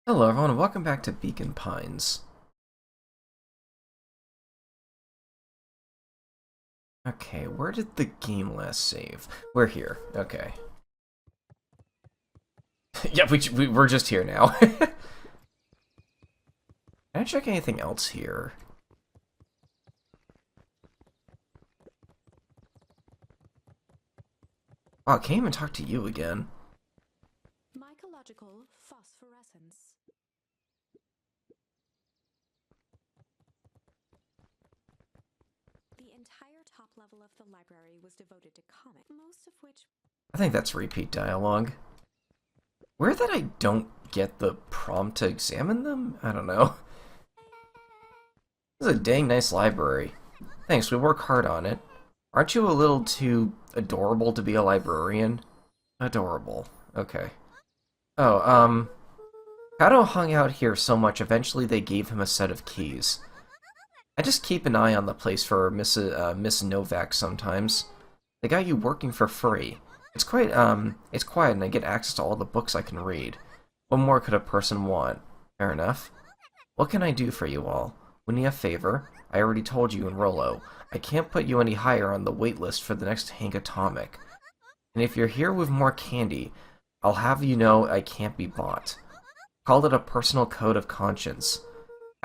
Hello everyone, and welcome back to Beacon Pines. Okay, where did the game last save? We're here. Okay. Yeah, we're just here now. Can I check anything else here? Oh, I can't even talk to you again. Mycological phosphorescence. The entire top level of the library was devoted to comics, most of which. I think that's repeat dialogue. Weird that I don't get the prompt to examine them? I don't know. This is a dang nice library. Thanks, we work hard on it. Aren't you a little too adorable to be a librarian? Adorable. Okay. Oh, Kato hung out here so much, eventually they gave him a set of keys. I just keep an eye on the place for Miss Novak sometimes. They got you working for free. It's quiet and I get access to all the books I can read. What more could a person want? Fair enough. What can I do for you all? We need a favor. I already told you in Rolo. I can't put you any higher on the wait list for the next Hank Atomic. And if you're here with more candy, I'll have you know I can't be bought. Call it a personal code of conscience.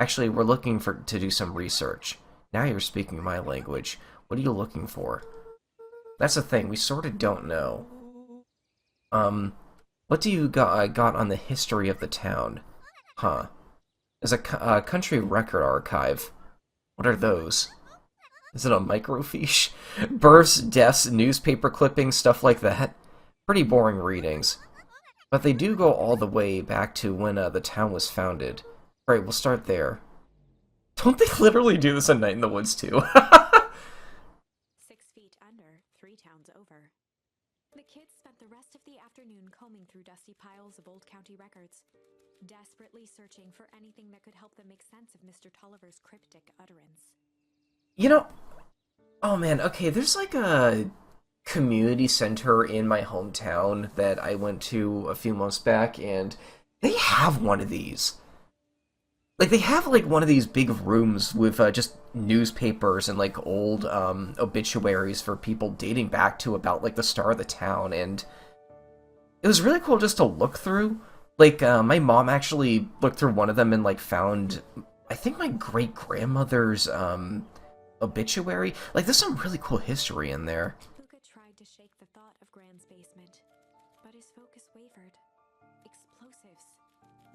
Actually, we're looking to do some research. Now you're speaking my language. What are you looking for? That's the thing, we sort of don't know. What do you got on the history of the town? Huh. There's a country record archive. What are those? Is it a microfiche? Births, deaths, newspaper clippings, stuff like that. Pretty boring readings. But they do go all the way back to when the town was founded. Right, we'll start there. Don't they literally do this in Night in the Woods too? 6 feet under, 3 towns over. The kids spent the rest of the afternoon combing through dusty piles of old county records, desperately searching for anything that could help them make sense of Mr. Tolliver's cryptic utterance. You know, oh man, okay, there's like a community center in my hometown that I went to a few months back, and they have one of these. Like, they have, like, one of these big rooms with just newspapers and, like, old obituaries for people dating back to about, like, the start of the town, and it was really cool just to look through. Like, my mom actually looked through one of them and, like, found, I think, my great-grandmother's, obituary. Like, there's some really cool history in there. Luca tried to shake the thought of Gran's basement, but his focus wavered. Explosives,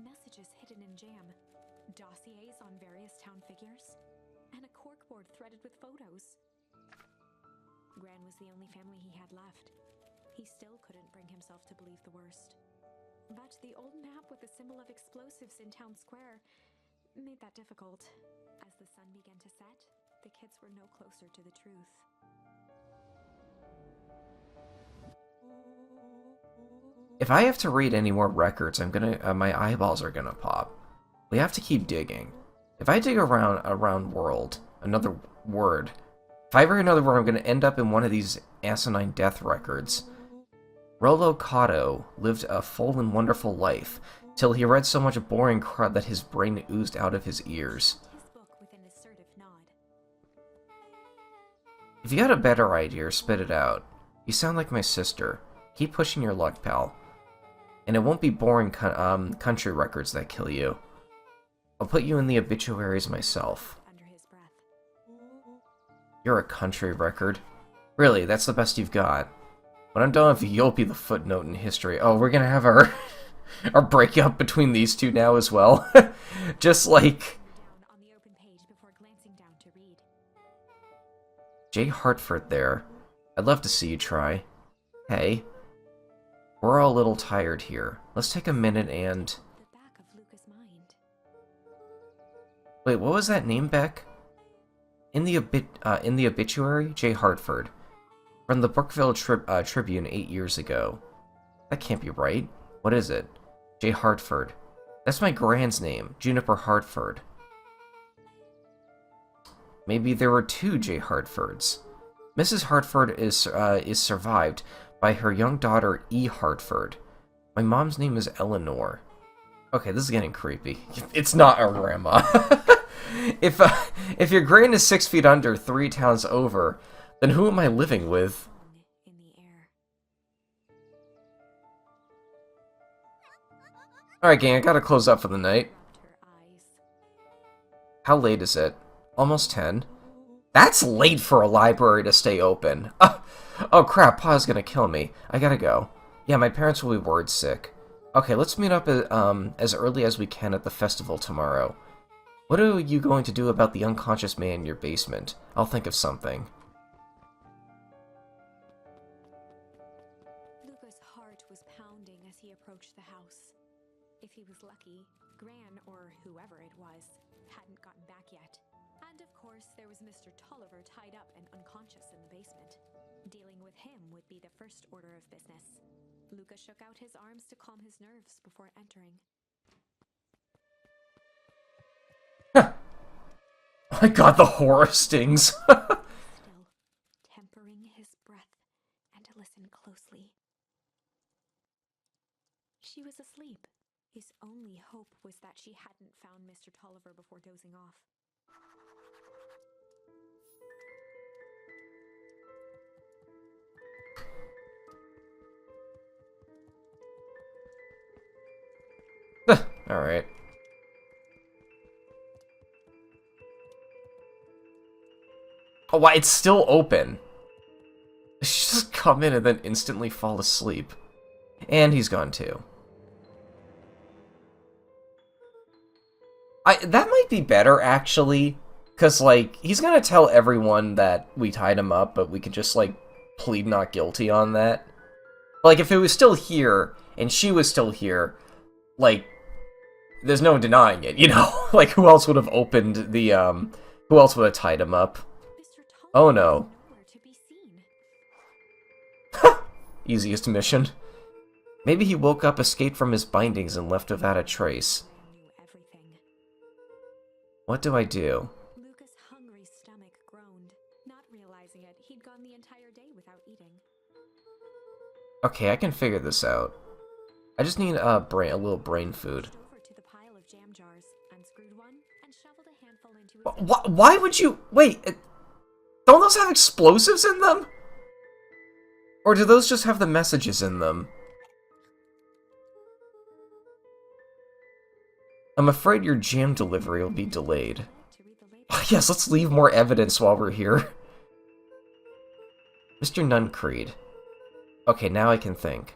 messages hidden in jam, dossiers on various town figures, and a corkboard threaded with photos. Gran was the only family he had left. He still couldn't bring himself to believe the worst. But the old map with the symbol of explosives in town square made that difficult. As the sun began to set, the kids were no closer to the truth. If I have to read any more records, I'm gonna, my eyeballs are gonna pop. We have to keep digging. If I dig around world, another word, if I read another word, I'm gonna end up in one of these asinine death records. Rollo Cotto lived a full and wonderful life, till he read so much boring crud that his brain oozed out of his ears. His book with an assertive nod. If you got a better idea, spit it out. You sound like my sister. Keep pushing your luck, pal. And it won't be boring country records that kill you. I'll put you in the obituaries myself. Under his breath. You're a country record? Really, that's the best you've got? When I'm done with you, you'll be the footnote in history. Oh, we're gonna have our our breakup between these two now as well. Just like Down on the open page before glancing down to read. Jay Hartford there. I'd love to see you try. Hey, we're all a little tired here. Let's take a minute and... The back of Luca's mind. Wait, what was that name, Beck? In the obituary, Jay Hartford. From the Brookville Tribune 8 years ago. That can't be right. What is it? Jay Hartford. That's my grand's name, Juniper Hartford. Maybe there were two Jay Hartfords. Mrs. Hartford is survived by her young daughter E. Hartford. My mom's name is Eleanor. Okay, this is getting creepy. It's not our grandma. if if your grain is 6 feet under 3 towns over, then who am I living with? In the air. Alright, gang, I gotta close up for the night. Rubbed her eyes. How late is it? Almost 10. That's late for a library to stay open. Oh crap, Pa's gonna kill me. I gotta go. Yeah, my parents will be worried sick. Okay, let's meet up as early as we can at the festival tomorrow. What are you going to do about the unconscious man in your basement? I'll think of something. Luca's heart was pounding as he approached the house. If he was lucky, Gran, or whoever it was, hadn't gotten back yet. And of course, there was Mr. Tolliver tied up and unconscious in the basement. Dealing with him would be the first order of business. Luca shook out his arms to calm his nerves before entering. My god, the horror stings. Still, tempering his breath and to listen closely. She was asleep. His only hope was that she hadn't found Mr. Tolliver before dozing off. Alright. Oh, why? It's still open. She just come in and then instantly fall asleep. And he's gone too. That might be better, actually. Because, like, he's gonna tell everyone that we tied him up, but we could just, like, plead not guilty on that. Like, if it was still here, and she was still here, like, there's no denying it, you know? Like, who else would have opened the, who else would have tied him up? Mr. Tolliver Oh no. was nowhere to be seen. Easiest mission. Maybe he woke up, escaped from his bindings, and left without a trace. I knew everything. What do I do? Luca's hungry stomach groaned. Not realizing it, he'd gone the entire day without eating. Okay, I can figure this out. I just need a little brain food. He over to the pile of jam jars, unscrewed one, and shoveled a handful into his Why would you... Wait, don't those have explosives in them? Or do those just have the messages in them? I'm afraid your jam delivery will be delayed. to read the label. Yes, let's leave more evidence while we're here. Mr. Nuncreed. Okay, now I can think.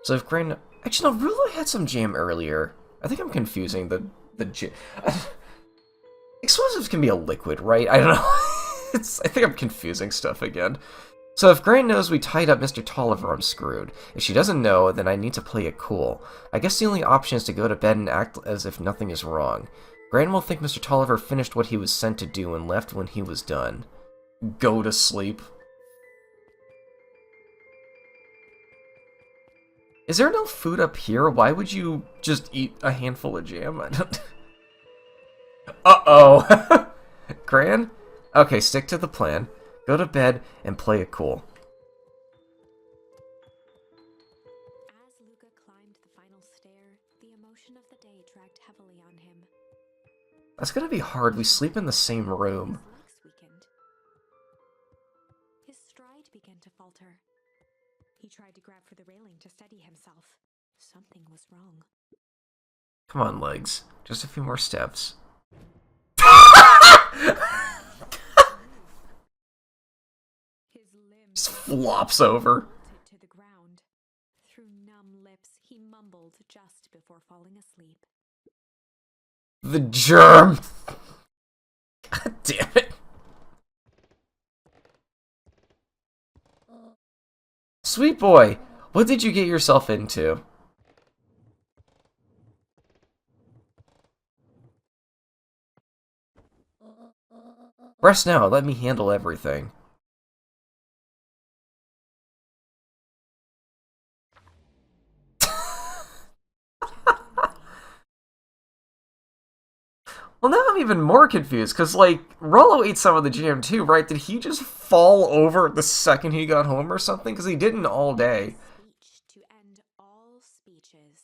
So if Gran... Actually, no, Rulo had some jam earlier. I think I'm confusing the jam... Explosives can be a liquid, right? I don't know. I think I'm confusing stuff again. So if Gran knows we tied up Mr. Tolliver, I'm screwed. If she doesn't know, then I need to play it cool. I guess the only option is to go to bed and act as if nothing is wrong. Gran will think Mr. Tolliver finished what he was sent to do and left when he was done. Go to sleep. Is there no food up here? Why would you just eat a handful of jam? I don't... Uh-oh. Gran? Okay, stick to the plan. Go to bed and play it cool. As Luca climbed the final stair, the emotion of the day dragged heavily on him. That's gonna be hard. We sleep in the same room. His legs weakened. His stride began to falter. He tried to grab for the railing to steady himself. Something was wrong. Come on, legs. Just a few more steps. His limbs Just flops over. bolted to the ground. Through numb lips, he mumbled just before falling asleep. The germ! God damn it. Sweet boy, what did you get yourself into? Rest now, let me handle everything. Well, now I'm even more confused, because, like, Rollo ate some of the jam too, right? Did he just fall over the second he got home or something? Because he didn't all day. Speech to end all speeches.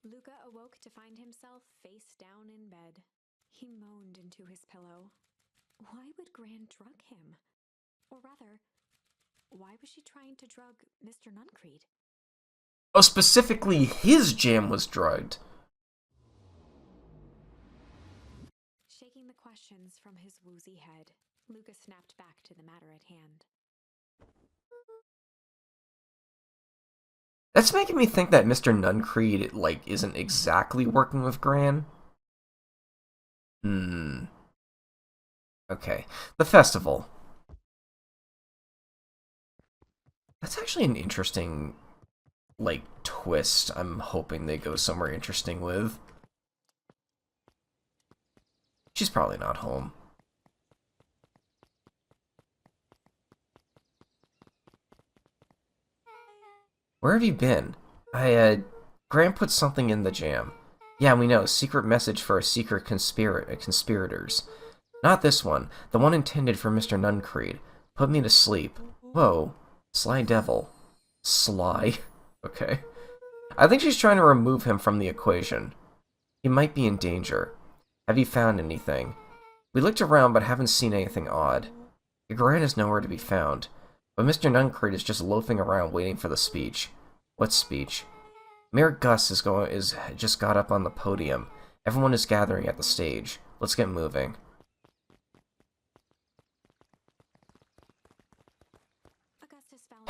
Luca awoke to find himself face down in bed. He moaned into his pillow. Why would Gran drug him? Or rather, why was she trying to drug Mr. Nuncreed? Oh, specifically, his jam was drugged. Shaking the questions from his woozy head, Lucas snapped back to the matter at hand. That's making me think that Mr. Nuncreed, like, isn't exactly working with Gran. Okay. The festival. That's actually an interesting, like, twist I'm hoping they go somewhere interesting with. She's probably not home. Where have you been? Gran put something in the jam. Yeah, we know. Secret message for a secret conspirators. Not this one. The one intended for Mr. Nuncreed. Put me to sleep. Whoa. Sly devil. Sly. Okay. I think she's trying to remove him from the equation. He might be in danger. Have you found anything? We looked around but haven't seen anything odd. Gran is nowhere to be found. But Mr. Nuncreed is just loafing around waiting for the speech. What speech? Mayor Gus is just got up on the podium. Everyone is gathering at the stage. Let's get moving.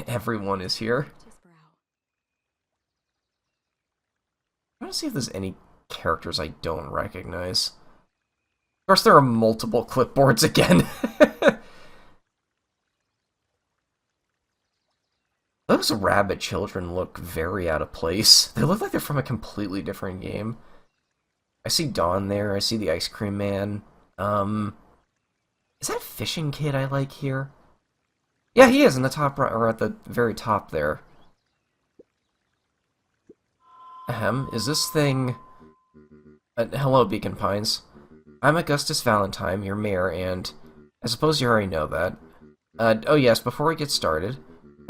Everyone is here. I want to see if there's any characters I don't recognize. Of course, there are multiple clipboards again. Those rabbit children look very out of place. They look like they're from a completely different game. I see Dawn there. I see the Ice Cream Man. Is that Fishing Kid I like here? Yeah, he is in the top right, or at the very top there. Is this thing... hello, Beacon Pines. I'm Augustus Valentine, your mayor, and... I suppose you already know that. Oh yes, before we get started,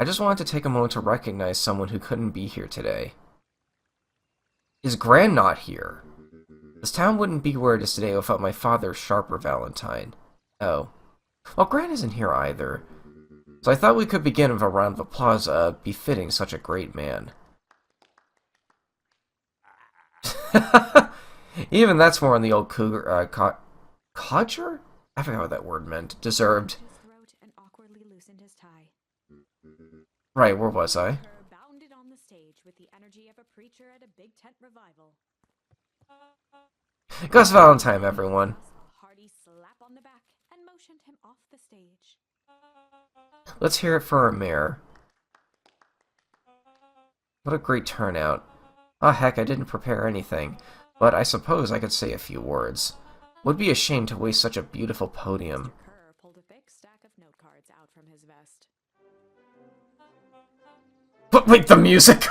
I just wanted to take a moment to recognize someone who couldn't be here today. Is Gran not here? This town wouldn't be where it is today without my father, Sharper Valentine. Oh. Well, Gran isn't here either. So I thought we could begin with a round of applause befitting such a great man. Even that's more on the old cougar, codger? I forgot what that word meant. Deserved. Right, where was I? Bounded on the stage with the energy of a preacher at a big tent revival. Gus Valentine, everyone. Hearty slap on the back and motioned him off the stage. Let's hear it for our mayor. What a great turnout. Ah, heck, I didn't prepare anything, but I suppose I could say a few words. Would be a shame to waste such a beautiful podium. Kerr pulled a thick stack of note cards out from his vest. But wait, the music!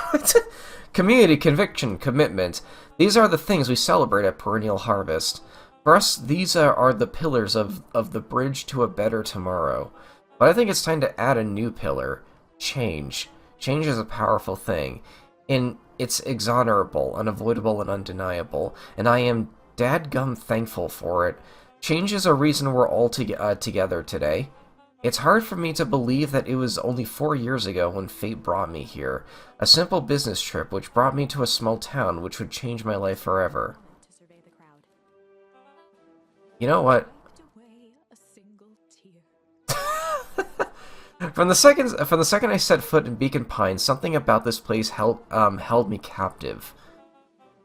Community, conviction, commitment. These are the things we celebrate at Perennial Harvest. For us, these are the pillars of the bridge to a better tomorrow. But I think it's time to add a new pillar. Change. Change is a powerful thing. It's exonerable, unavoidable, and undeniable, and I am dadgum thankful for it. Change is a reason we're all together today. It's hard for me to believe that it was only 4 years ago when fate brought me here. A simple business trip which brought me to a small town which would change my life forever. You know what? From the second I set foot in Beacon Pines, something about this place held me captive.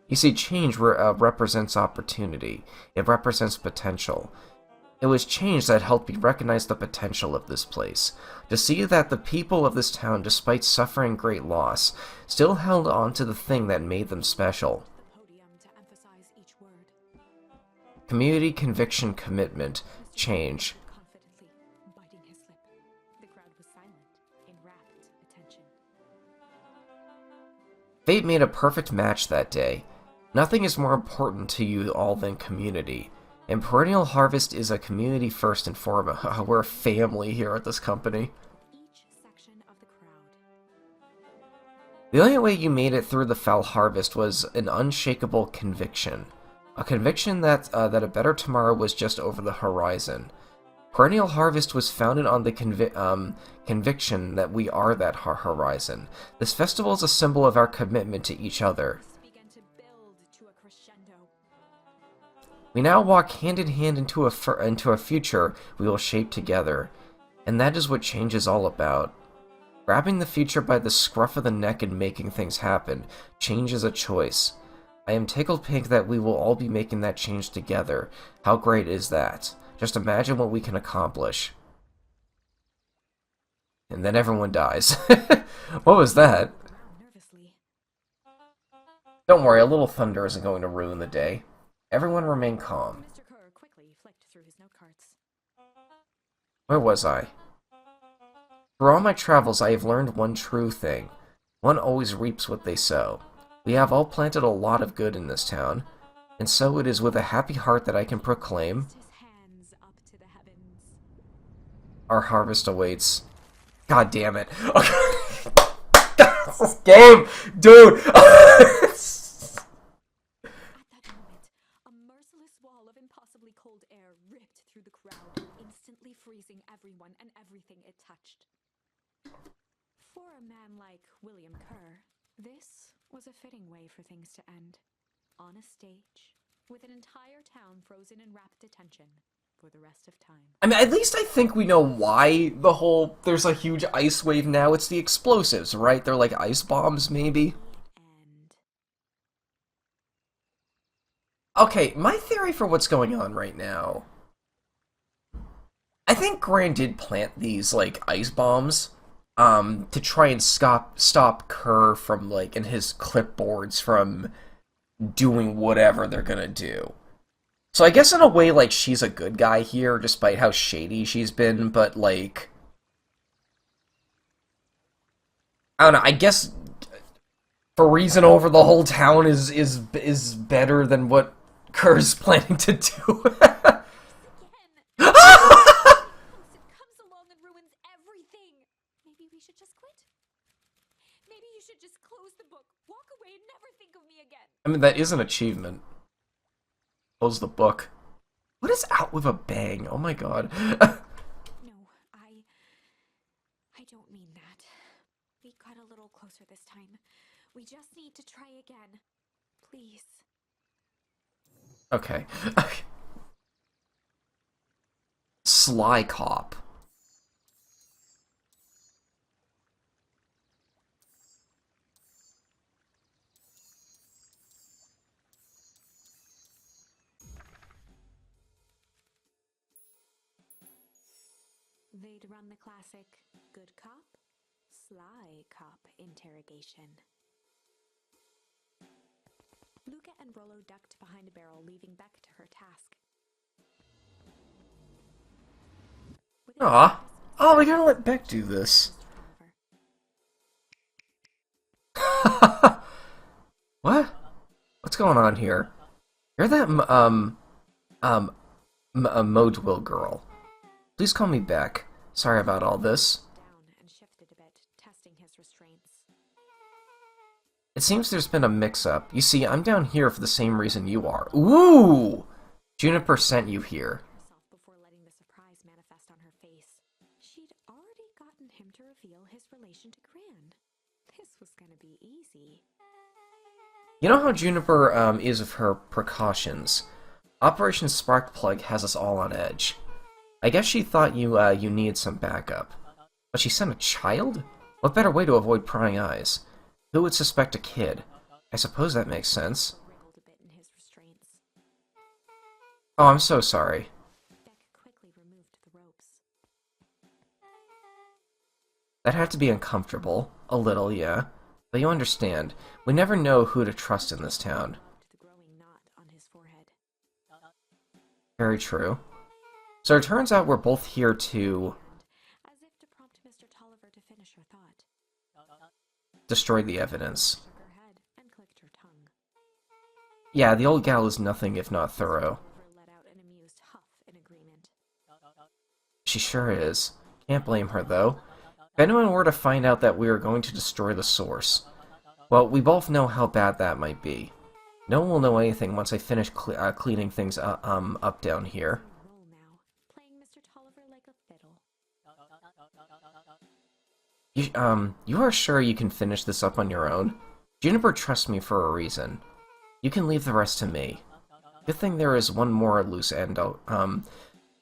You see, change represents opportunity. It represents potential. It was change that helped me recognize the potential of this place. To see that the people of this town, despite suffering great loss, still held on to the thing that made them special. Community, conviction, commitment, change. Fate made a perfect match that day. Nothing is more important to you all than community. And Perennial Harvest is a community first and foremost. We're a family here at this company. The only way you made it through the foul harvest was an unshakable conviction. A conviction that a better tomorrow was just over the horizon. Perennial Harvest was founded on the conviction that we are that horizon. This festival is a symbol of our commitment to each other. Began to build to a crescendo. We now walk hand in hand into a future we will shape together. And that is what change is all about. Grabbing the future by the scruff of the neck and making things happen. Change is a choice. I am tickled pink that we will all be making that change together. How great is that? Just imagine what we can accomplish. And then everyone dies. What was that? Frowned nervously. Don't worry, a little thunder isn't going to ruin the day. Everyone remain calm. Mr. Kerr quickly flicked through his note cards. Where was I? Through all my travels, I have learned one true thing. One always reaps what they sow. We have all planted a lot of good in this town, and so it is with a happy heart that I can proclaim His hands up to the heavens. our harvest awaits. God damn it. This game! Dude! At that moment, a merciless wall of impossibly cold air ripped through the crowd, instantly freezing everyone and everything it touched. For a man like William Kerr, this was a fitting way for things to end. On a stage, with an entire town frozen in rapt attention for the rest of time. I mean, at least I think we know why there's a huge ice wave now. It's the explosives, right? They're like ice bombs, maybe? And Okay, my theory for what's going on right now. I think Gran did plant these, like, ice bombs, to try and stop Kerr from, like, and his clipboards from doing whatever they're gonna do. So I guess in a way, like, she's a good guy here, despite how shady she's been, but, like... I don't know, I guess for reason over the whole town is better than what Kerr's planning to do. again, it comes along and ruins everything. Maybe we should just quit. Maybe you should just close the book, walk away, and never think of me again. I mean, that is an achievement. Close the book. What is out with a bang? Oh my god. No, I don't mean that. We got a little closer this time. We just need to try again. Please. Okay. Sly Cop. They'd run the classic good cop, sly cop interrogation. Luca and Rollo ducked behind a barrel, leaving Beck to her task. With a Aw. Oh, we gotta let Beck do this. Oliver. What? What's going on here? You're that, Modwill girl. Please call me Beck. Sorry about all this. Down and shifted a bit, testing his restraints. It seems there's been a mix-up. You see, I'm down here for the same reason you are. Ooh! Juniper sent you here. Herself before letting the surprise manifest on her face. She'd already gotten him to reveal his relation to Gran. This was gonna be easy. You know how Juniper, is with her precautions. Operation Sparkplug has us all on edge. I guess she thought you needed some backup. But she sent a child? What better way to avoid prying eyes? Who would suspect a kid? I suppose that makes sense. Wriggled a bit in his restraints. Oh, I'm so sorry. Beck quickly removed the ropes. That had to be uncomfortable. A little, yeah. But you understand, we never know who to trust in this town. The growing knot on his forehead. Very true. So it turns out we're both here to As if to prompt Mr. Tolliver to finish her thought. destroy the evidence. Shook her head and clicked her tongue. Yeah, the old gal is nothing if not thorough. Tolliver let out an amused huff in agreement. She sure is. Can't blame her, though. If anyone were to find out that we are going to destroy the source, Well, we both know how bad that might be. No one will know anything once I finish cleaning things up down here. Role now, playing Mr. Tolliver like a fiddle. You are sure you can finish this up on your own? Juniper trusts me for a reason. You can leave the rest to me. Good thing there is one more loose end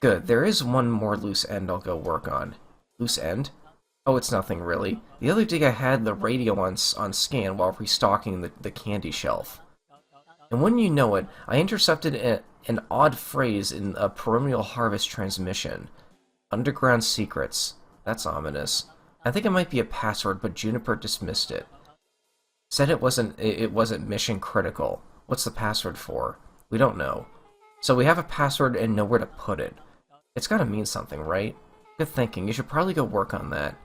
good, there is one more loose end I'll go work on. Loose end? Oh, it's nothing really. The other day I had the radio on scan while restocking the candy shelf. And when you know it, I intercepted an odd phrase in a Perennial Harvest transmission. Underground secrets. That's ominous. I think it might be a password, but Juniper dismissed it. Said it wasn't mission critical. What's the password for? We don't know. So we have a password and know where to put it. It's gotta mean something, right? Good thinking. You should probably go work on that.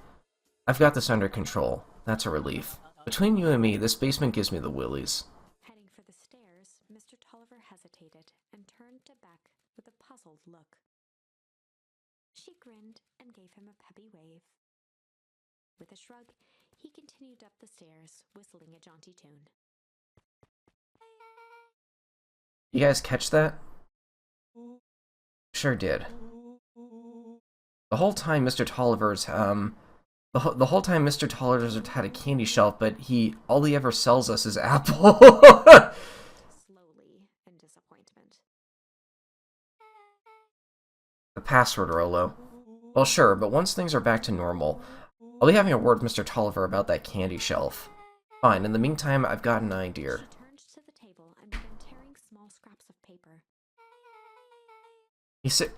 I've got this under control. That's a relief. Between you and me, this basement gives me the willies. Heading for the stairs, Mr. Tolliver hesitated and turned to Beck with a puzzled look. She grinned and gave him a peppy wave. With a shrug, he continued up the stairs, whistling a jaunty tune. You guys catch that? Sure did. The whole time Mr. Tolliver's, the whole time Mr. Tolliver's had a candy shelf, but all he ever sells us is apple. Slowly, in disappointment. The password, Rolo. Well, sure, but once things are back to normal, I'll be having a word with Mr. Tolliver about that candy shelf. Fine, in the meantime, I've got an idea. She turned to the table and began tearing small scraps of paper. He said...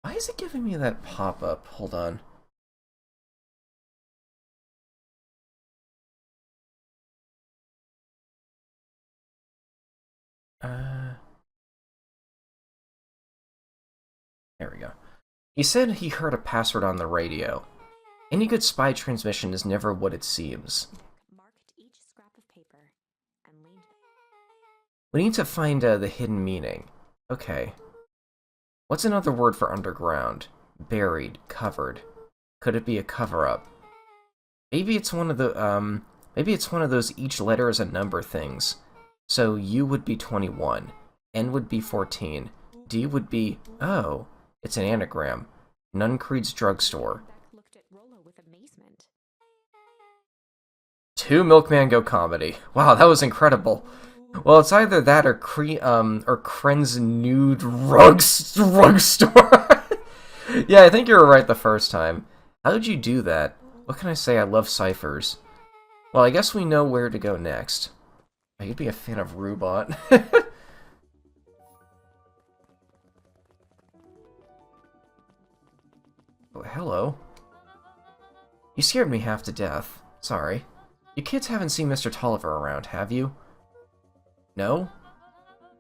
Why is it giving me that pop-up? Hold on. There we go. He said he heard a password on the radio. Any good spy transmission is never what it seems. Marked each scrap of paper and leaned back. We need to find the hidden meaning. Okay. What's another word for underground? Buried, covered. Could it be a cover-up? Maybe it's one of those each letter is a number things. So U would be 21, N would be 14, D would be... Oh, it's an anagram. Nuncreed's drugstore. Beck looked at Rolo with amazement. 2 Milkman Go comedy. Wow, that was incredible. Well, it's either that or Kren's nude drugstore. Yeah, I think you were right the first time. How did you do that? What can I say? I love ciphers. Well, I guess we know where to go next. Oh, you'd be a fan of Rubot. Oh, hello. You scared me half to death. Sorry. You kids haven't seen Mr. Tolliver around, have you? No?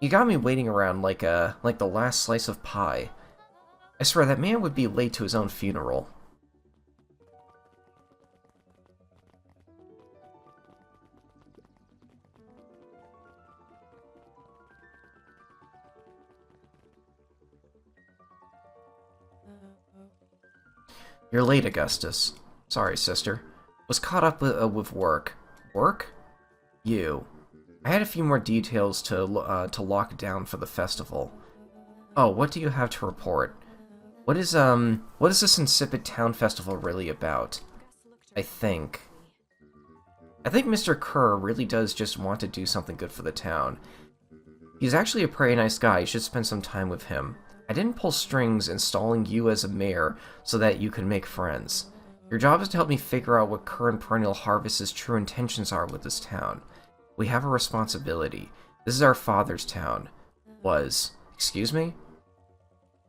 You got me waiting around like the last slice of pie. I swear that man would be late to his own funeral. You're late, Augustus. Sorry, sister. Was caught up with work. Work? You. I had a few more details to lock down for the festival. Oh, what do you have to report? What is this insipid town festival really about? I think Mr. Kerr really does just want to do something good for the town. He's actually a pretty nice guy. You should spend some time with him. I didn't pull strings installing you as a mayor so that you could make friends. Your job is to help me figure out what Kerr and Perennial Harvest's true intentions are with this town. We have a responsibility. This is our father's town. Was. Excuse me?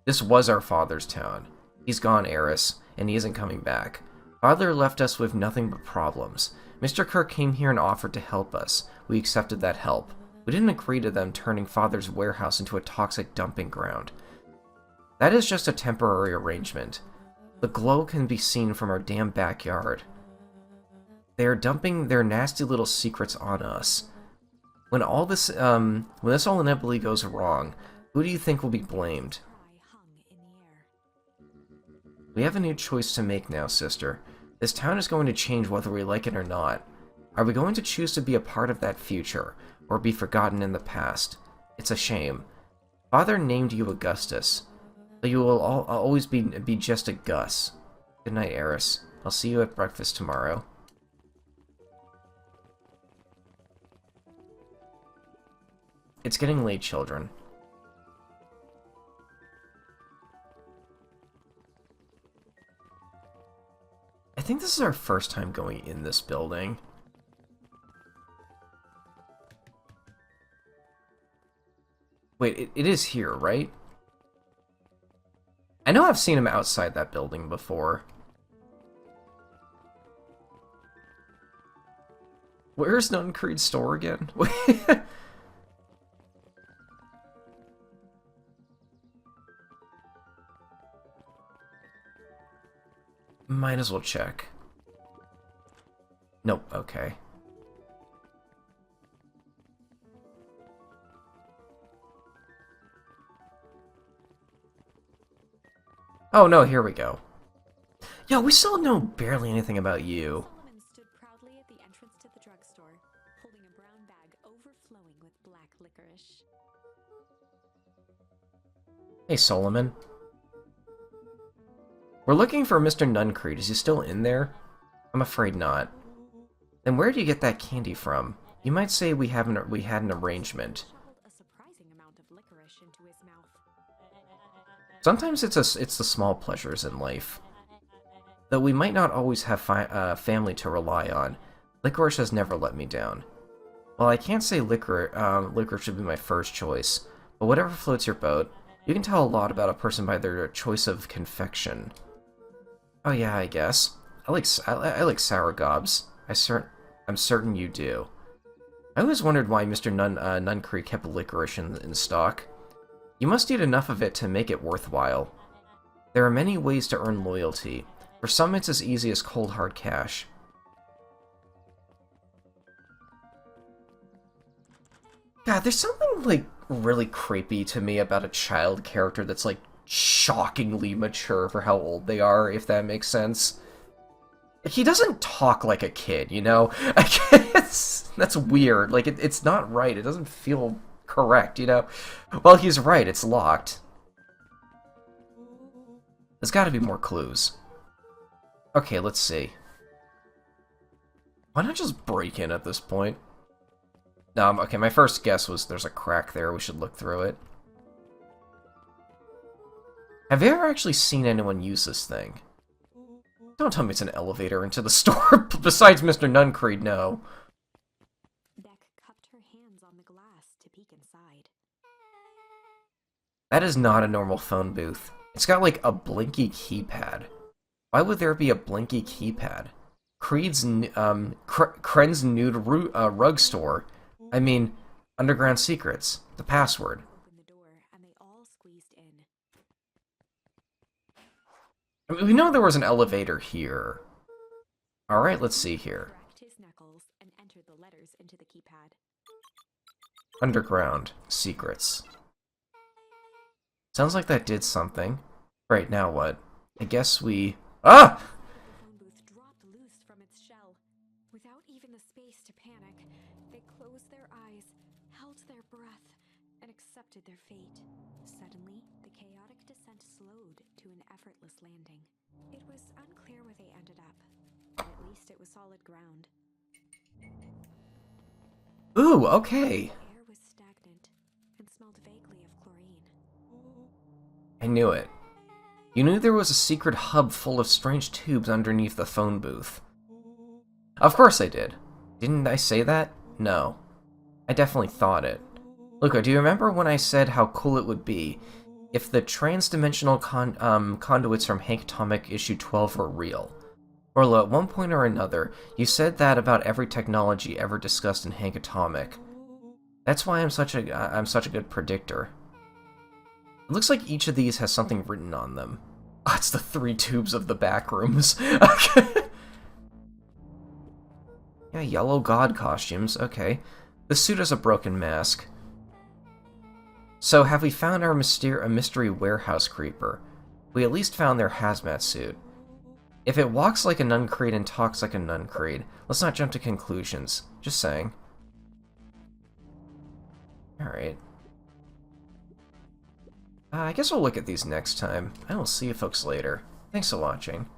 This was our father's town. He's gone, Eris, and he isn't coming back. Father left us with nothing but problems. Mr. Kerr came here and offered to help us. We accepted that help. We didn't agree to them turning Father's warehouse into a toxic dumping ground. That is just a temporary arrangement. The glow can be seen from our damn backyard. They are dumping their nasty little secrets on us. When this all inevitably goes wrong, who do you think will be blamed? Cry hung in the air. We have a new choice to make now, sister. This town is going to change whether we like it or not. Are we going to choose to be a part of that future, or be forgotten in the past? It's a shame. Father named you Augustus, but you will always be just a Gus. Good night, Eris. I'll see you at breakfast tomorrow. It's getting late, children. I think this is our first time going in this building. Wait, it is here, right? I know I've seen him outside that building before. Where's Nuncreed's store again? Might as well check. Nope, okay. Oh no, here we go. Yo, we still know barely anything about you. Solomon stood proudly at the entrance to the drugstore, holding a brown bag overflowing with black licorice. Hey, Solomon. We're looking for Mr. Nuncreed. Is he still in there? I'm afraid not. Then where do you get that candy from? You might say we had an arrangement. Shoveled a surprising amount of licorice into his mouth. Sometimes it's the small pleasures in life. Though we might not always have family to rely on, licorice has never let me down. Well, I can't say licorice should be my first choice, but whatever floats your boat, you can tell a lot about a person by their choice of confection. Oh yeah, I guess. I like sour gobs. I'm certain you do. I always wondered why Mr. Nuncreed kept licorice in stock. You must eat enough of it to make it worthwhile. There are many ways to earn loyalty. For some, it's as easy as cold hard cash. God, there's something, like, really creepy to me about a child character that's, like, shockingly mature for how old they are, if that makes sense. He doesn't talk like a kid, you know? That's weird. Like, it's not right. It doesn't feel correct, you know? Well, he's right. It's locked. There's gotta be more clues. Okay, let's see. Why not just break in at this point? Okay, my first guess was there's a crack there. We should look through it. Have you ever actually seen anyone use this thing? Don't tell me it's an elevator into the store. Besides Mr. Nuncreed, no. Beck cupped her hands on the glass to peek inside. That is not a normal phone booth. It's got, like, a blinky keypad. Why would there be a blinky keypad? Kren's nude rug store. I mean, Underground Secrets. The password. Opened the door, and they all squeezed in. I mean, we know there was an elevator here. Alright, let's see here. Cracked his knuckles and entered the letters into the keypad. Underground Secrets. Sounds like that did something. Right, now what? I guess we... Ah! The phone booth dropped loose from its shell. Without even the space to panic, they closed their eyes, held their breath, and accepted their fate. Suddenly, the chaotic descent slowed to an effortless landing. It was unclear where they ended up, but at least it was solid ground. Ooh, okay. The air was stagnant and smelled vaguely of chlorine. I knew it. You knew there was a secret hub full of strange tubes underneath the phone booth. Of course I did. Didn't I say that? No. I definitely thought it. Luca, do you remember when I said how cool it would be if the trans-dimensional conduits from Hank Atomic issue 12 were real? Orla, at one point or another, you said that about every technology ever discussed in Hank Atomic. That's why I'm such a good predictor. It looks like each of these has something written on them. Oh, it's the 3 tubes of the back rooms. Yeah, yellow god costumes, okay. The suit has a broken mask. So, have we found a mystery warehouse creeper? We at least found their hazmat suit. If it walks like a Nuncreed and talks like a Nuncreed, let's not jump to conclusions. Just saying. Alright. I guess we'll look at these next time. I will see you folks later. Thanks for watching.